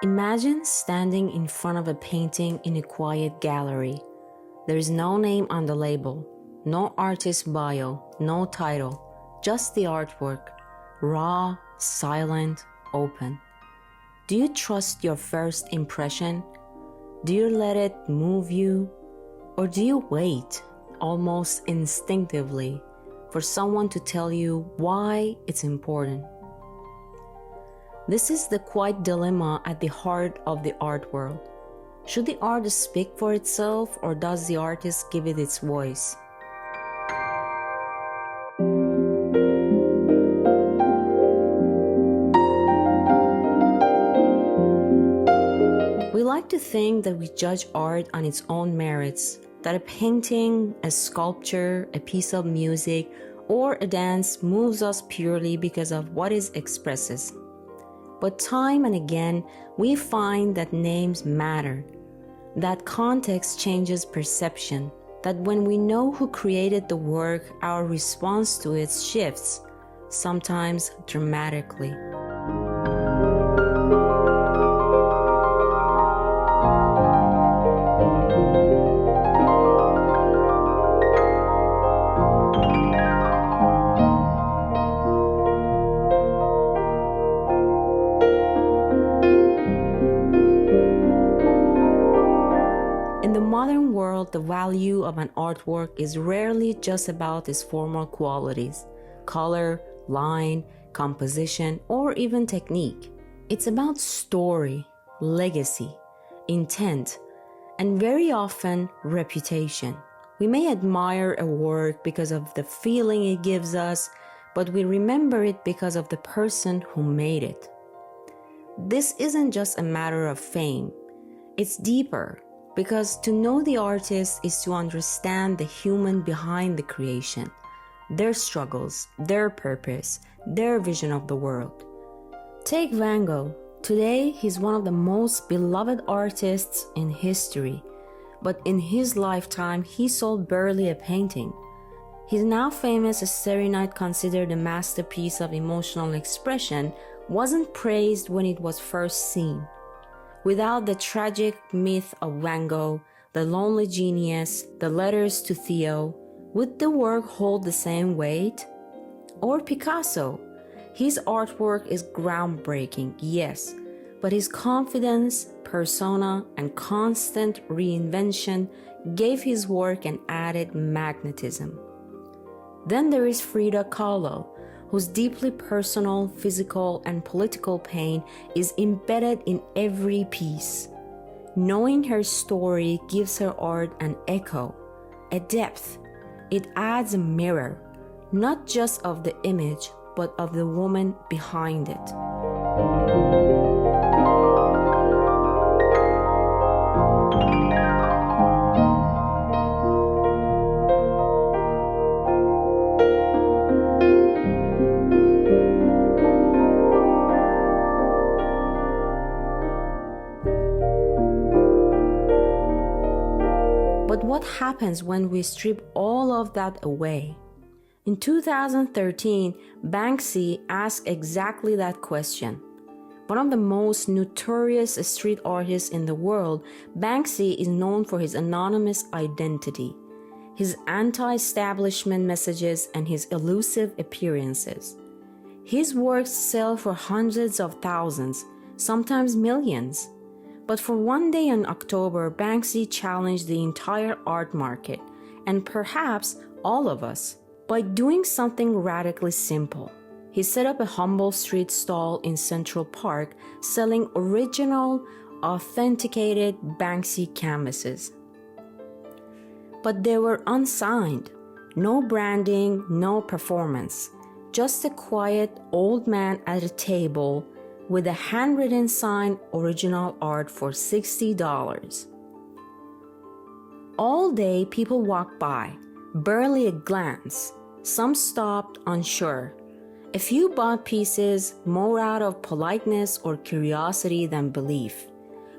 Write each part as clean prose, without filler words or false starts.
Imagine standing in front of a painting in a quiet gallery. There is no name on the label, no artist bio, no title, just the artwork, raw, silent, open. Do you trust your first impression? Do you let it move you? Or do you wait, almost instinctively, for someone to tell you why it's important? This is the quiet dilemma at the heart of the art world. Should the artist speak for itself, or does the artist give it its voice? We like to think that we judge art on its own merits, that a painting, a sculpture, a piece of music, or a dance moves us purely because of what it expresses. But time and again, we find that names matter, that context changes perception, that when we know who created the work, our response to it shifts, sometimes dramatically. In the modern world, the value of an artwork is rarely just about its formal qualities, color, line, composition, or even technique. It's about story, legacy, intent, and very often reputation. We may admire a work because of the feeling it gives us, but we remember it because of the person who made it. This isn't just a matter of fame, it's deeper. Because to know the artist is to understand the human behind the creation, their struggles, their purpose, their vision of the world. Take Van Gogh. Today, he's one of the most beloved artists in history, but in his lifetime, he sold barely a painting. His now famous Starry Night, considered a masterpiece of emotional expression, wasn't praised when it was first seen. Without the tragic myth of Van Gogh, the lonely genius, the letters to Theo, would the work hold the same weight? Or Picasso? His artwork is groundbreaking, yes, but his confidence, persona, and constant reinvention gave his work an added magnetism. Then there is Frida Kahlo, whose deeply personal, physical, and political pain is embedded in every piece. Knowing her story gives her art an echo, a depth. It adds a mirror, not just of the image, but of the woman behind it. But what happens when we strip all of that away? In 2013, Banksy asked exactly that question. One of the most notorious street artists in the world, Banksy is known for his anonymous identity, his anti-establishment messages, and his elusive appearances. His works sell for hundreds of thousands, sometimes millions. But for one day in October, Banksy challenged the entire art market, and perhaps all of us, by doing something radically simple. He set up a humble street stall in Central Park selling original, authenticated Banksy canvases. But they were unsigned, no branding, no performance, just a quiet old man at a table with a handwritten sign, original art for $60. All day people walked by, barely a glance. Some stopped unsure. A few bought pieces more out of politeness or curiosity than belief.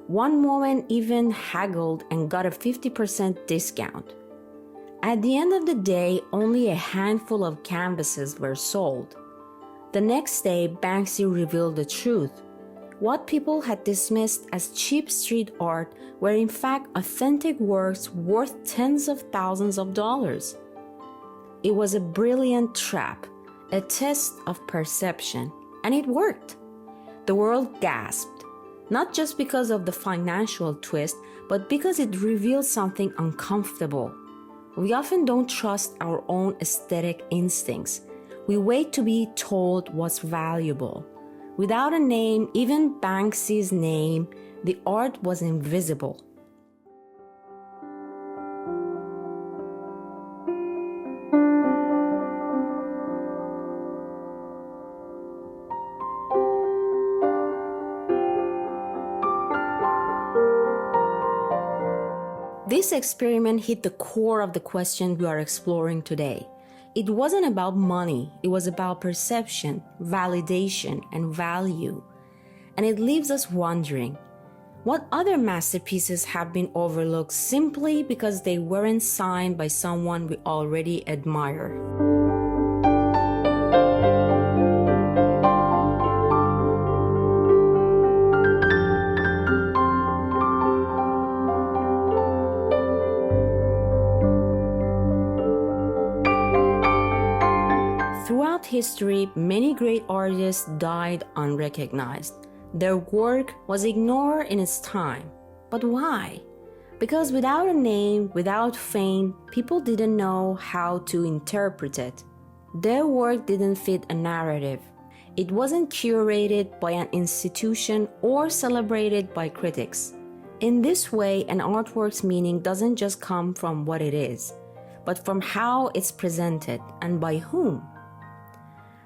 One woman even haggled and got a 50% discount. At the end of the day, only a handful of canvases were sold. The next day, Banksy revealed the truth. What people had dismissed as cheap street art were in fact authentic works worth tens of thousands of dollars. It was a brilliant trap, a test of perception, and it worked. The world gasped, not just because of the financial twist, but because it revealed something uncomfortable. We often don't trust our own aesthetic instincts. We wait to be told what's valuable. Without a name, even Banksy's name, the art was invisible. This experiment hit the core of the question we are exploring today. It wasn't about money, it was about perception, validation, and value. And it leaves us wondering, what other masterpieces have been overlooked simply because they weren't signed by someone we already admire? Throughout history, many great artists died unrecognized. Their work was ignored in its time. But why? Because without a name, without fame, people didn't know how to interpret it. Their work didn't fit a narrative. It wasn't curated by an institution or celebrated by critics. In this way, an artwork's meaning doesn't just come from what it is, but from how it's presented and by whom.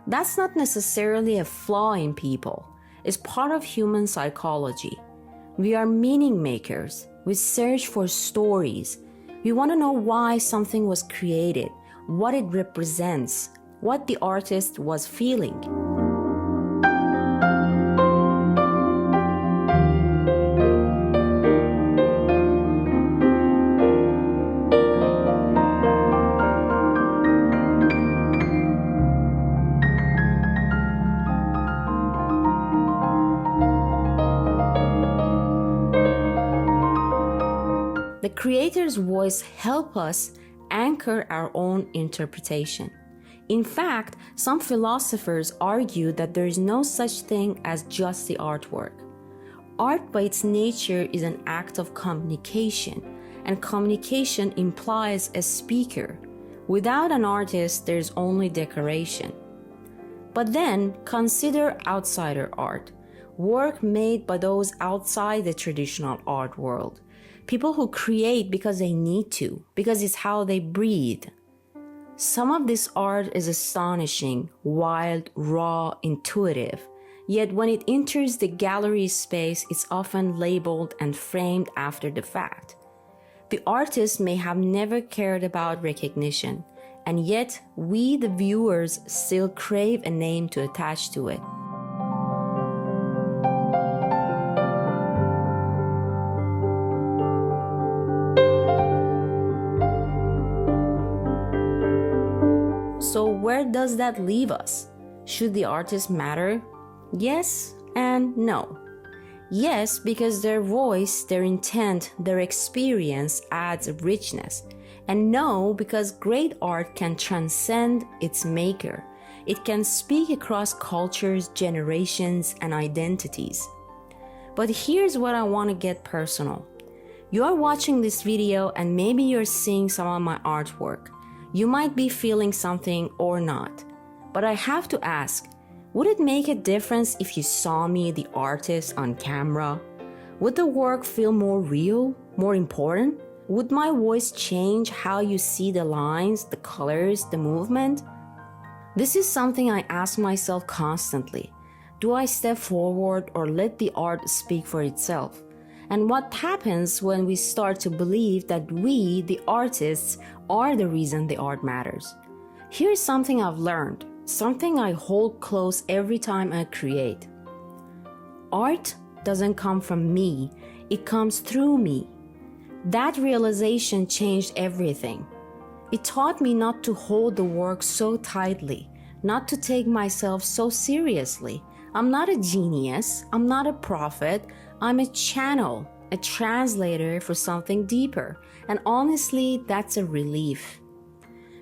That's not necessarily a flaw in people. It's part of human psychology. We are meaning makers. We search for stories. We want to know why something was created, what it represents, what the artist was feeling. The creator's voice helps us anchor our own interpretation. In fact, some philosophers argue that there is no such thing as just the artwork. Art by its nature is an act of communication, and communication implies a speaker. Without an artist, there's only decoration. But then consider outsider art, work made by those outside the traditional art world. People who create because they need to, because it's how they breathe. Some of this art is astonishing, wild, raw, intuitive. Yet when it enters the gallery space, it's often labeled and framed after the fact. The artist may have never cared about recognition, and yet we, the viewers, still crave a name to attach to it. So where does that leave us? Should the artist matter? Yes and no. Yes, because their voice, their intent, their experience adds richness. And no, because great art can transcend its maker. It can speak across cultures, generations, and identities. But here's what I want to get personal. You are watching this video and maybe you're seeing some of my artwork. You might be feeling something or not. But I have to ask, would it make a difference if you saw me, the artist, on camera? Would the work feel more real, more important? Would my voice change how you see the lines, the colors, the movement? This is something I ask myself constantly. Do I step forward or let the art speak for itself? And what happens when we start to believe that we, the artists, are the reason the art matters? Here's something I've learned, something I hold close every time I create. Art doesn't come from me, it comes through me. That realization changed everything. It taught me not to hold the work so tightly, not to take myself so seriously. I'm not a genius, I'm not a prophet, I'm a channel, a translator for something deeper. And honestly, that's a relief.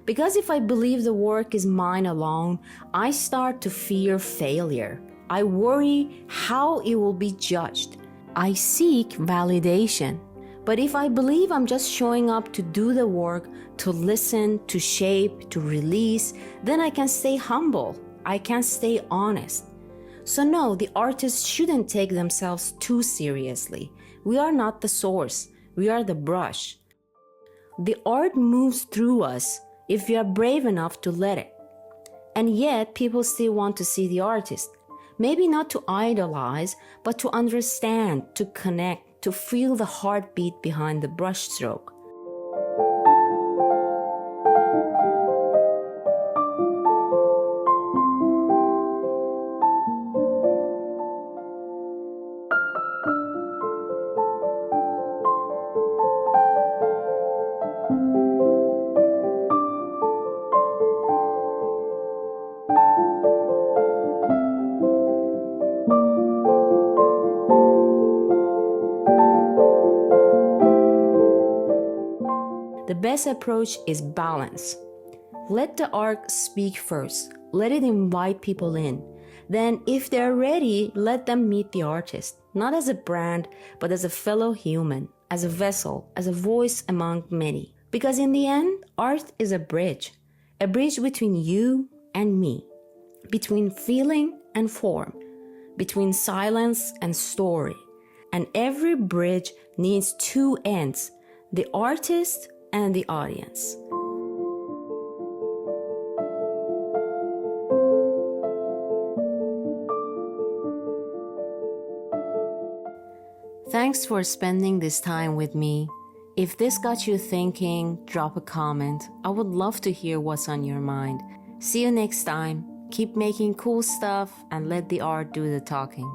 Because if I believe the work is mine alone, I start to fear failure. I worry how it will be judged. I seek validation. But if I believe I'm just showing up to do the work, to listen, to shape, to release, then I can stay humble. I can stay honest. So no, the artists shouldn't take themselves too seriously. We are not the source. We are the brush. The art moves through us if we are brave enough to let it. And yet, people still want to see the artist. Maybe not to idolize, but to understand, to connect, to feel the heartbeat behind the brushstroke. The best approach is balance. Let the art speak first. Let it invite people in. Then, if they're ready, let them meet the artist, not as a brand, but as a fellow human, as a vessel, as a voice among many. Because in the end, art is a bridge between you and me, between feeling and form, between silence and story. And every bridge needs two ends, the artist and the audience. Thanks for spending this time with me. If this got you thinking, drop a comment. I would love to hear what's on your mind. See you next time. Keep making cool stuff and let the art do the talking.